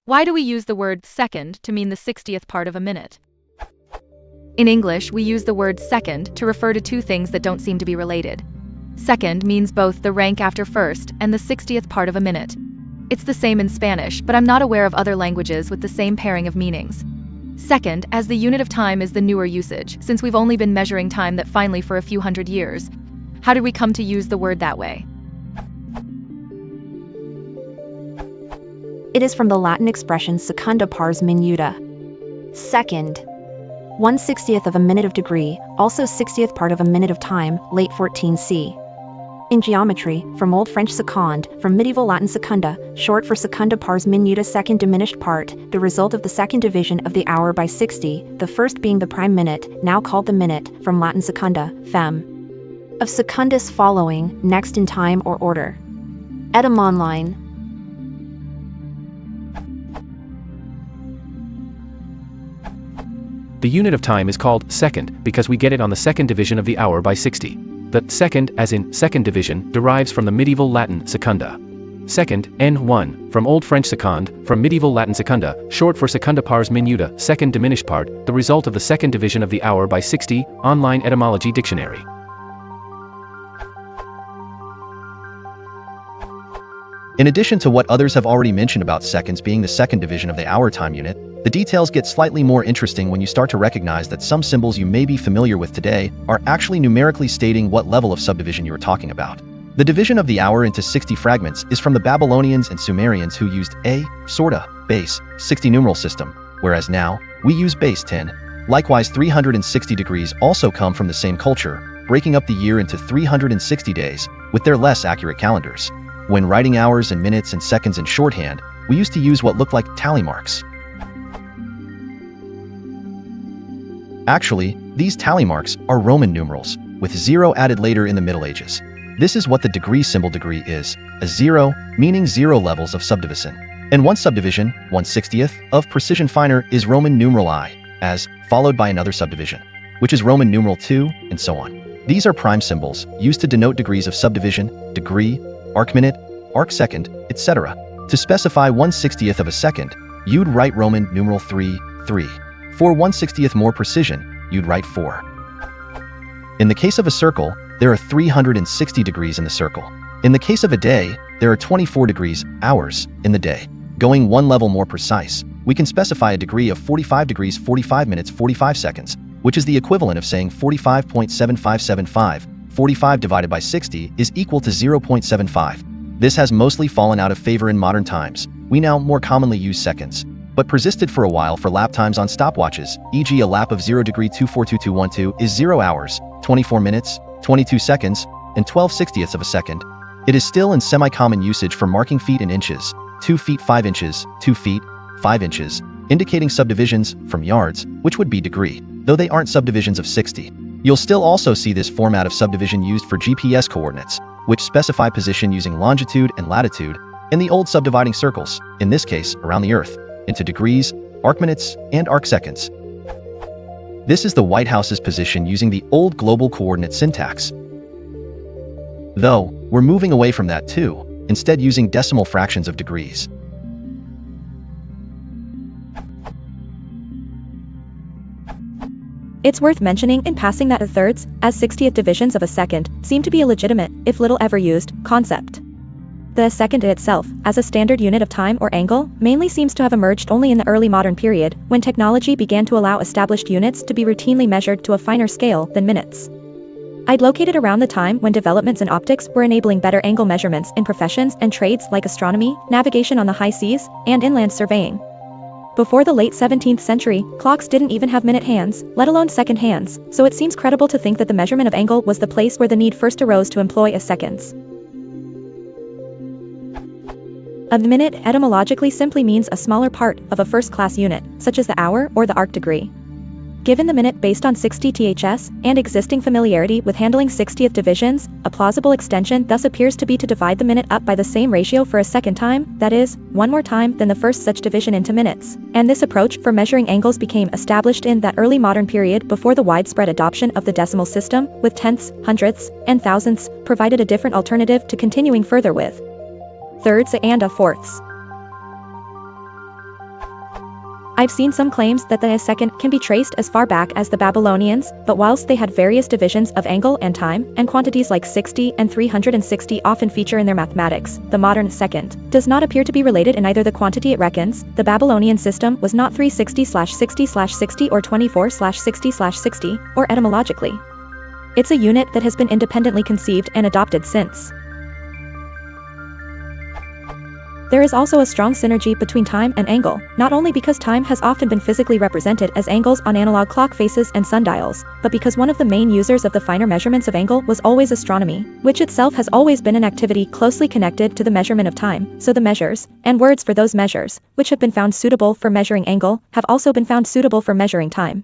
Why do we use the word second to mean the 60th part of a minute? In English, we use the word second to refer to two things that don't seem to be related. Second means both the rank after first and the 60th part of a minute. It's the same in Spanish, but I'm not aware of other languages with the same pairing of meanings. Second, as the unit of time is the newer usage, since we've only been measuring time that finally for a few hundred years. How did we come to use the word that way? It is from the Latin expression secunda pars minuta. Second. 1/60th of a minute of degree, also 60th part of a minute of time, late 14c. In geometry, from Old French seconde, from medieval Latin secunda, short for secunda pars minuta, second diminished part, the result of the second division of the hour by 60, the first being the prime minute, now called the minute, from Latin secunda, fem. Of secundus following, next in time or order. Etymology. The unit of time is called second because we get it on the second division of the hour by 60. The second, as in second division, derives from the medieval Latin secunda. Second, n1, from Old French seconde, from medieval Latin secunda, short for secunda pars minuta, second diminished part, the result of the second division of the hour by 60, online etymology dictionary. In addition to what others have already mentioned about seconds being the second division of the hour time unit, the details get slightly more interesting when you start to recognize that some symbols you may be familiar with today are actually numerically stating what level of subdivision you are talking about. The division of the hour into 60 fragments is from the Babylonians and Sumerians, who used a, sorta, base, 60 numeral system, whereas now, we use base 10. Likewise, 360 degrees also come from the same culture, breaking up the year into 360 days, with their less accurate calendars. When writing hours and minutes and seconds in shorthand, we used to use what looked like tally marks. Actually, these tally marks are Roman numerals, with 0 added later in the Middle Ages. This is what the degree symbol degree is, a 0, meaning 0 levels of subdivision. And one subdivision, 1/60th, of precision finer is Roman numeral I, as, followed by another subdivision, which is Roman numeral 2, and so on. These are prime symbols, used to denote degrees of subdivision, degree, arcminute, arcsecond, etc. To specify 1/60th of a second, you'd write Roman numeral 3, 3. For 1/60th more precision, you'd write 4. In the case of a circle, there are 360 degrees in the circle. In the case of a day, there are 24 degrees, hours, in the day. Going one level more precise, we can specify a degree of 45 degrees 45 minutes 45 seconds, which is the equivalent of saying 45.7575, 45 divided by 60 is equal to 0.75. This has mostly fallen out of favor in modern times. We now more commonly use seconds, but persisted for a while for lap times on stopwatches, e.g. a lap of 0 degree 242212 is 0 hours, 24 minutes, 22 seconds, and 12/60ths of a second. It is still in semi-common usage for marking feet in inches, 2 feet 5 inches, 2 feet, 5 inches, indicating subdivisions from yards, which would be degree, though they aren't subdivisions of 60. You'll still also see this format of subdivision used for GPS coordinates, which specify position using longitude and latitude, in the old subdividing circles, in this case around the Earth, into degrees, arcminutes, and arcseconds. This is the White House's position using the old global coordinate syntax. Though, we're moving away from that too, instead using decimal fractions of degrees. It's worth mentioning in passing that a thirds, as 60th divisions of a second, seem to be a legitimate, if little ever used, concept. The second itself, as a standard unit of time or angle, mainly seems to have emerged only in the early modern period, when technology began to allow established units to be routinely measured to a finer scale than minutes. I'd located around the time when developments in optics were enabling better angle measurements in professions and trades like astronomy, navigation on the high seas, and inland surveying. Before the late 17th century, clocks didn't even have minute hands, let alone second hands, so it seems credible to think that the measurement of angle was the place where the need first arose to employ a seconds. A minute etymologically simply means a smaller part of a first-class unit, such as the hour or the arc degree. Given the minute based on 60 ths, and existing familiarity with handling 60th divisions, a plausible extension thus appears to be to divide the minute up by the same ratio for a second time, that is, one more time than the first such division into minutes. And this approach for measuring angles became established in that early modern period before the widespread adoption of the decimal system, with tenths, hundredths, and thousandths provided a different alternative to continuing further with thirds and a fourths. I've seen some claims that the second can be traced as far back as the Babylonians, but whilst they had various divisions of angle and time, and quantities like 60 and 360 often feature in their mathematics, the modern second does not appear to be related in either the quantity it reckons. The Babylonian system was not 360/60/60 or 24/60/60, or etymologically. It's a unit that has been independently conceived and adopted since. There is also a strong synergy between time and angle, not only because time has often been physically represented as angles on analog clock faces and sundials, but because one of the main users of the finer measurements of angle was always astronomy, which itself has always been an activity closely connected to the measurement of time, so the measures, and words for those measures, which have been found suitable for measuring angle, have also been found suitable for measuring time.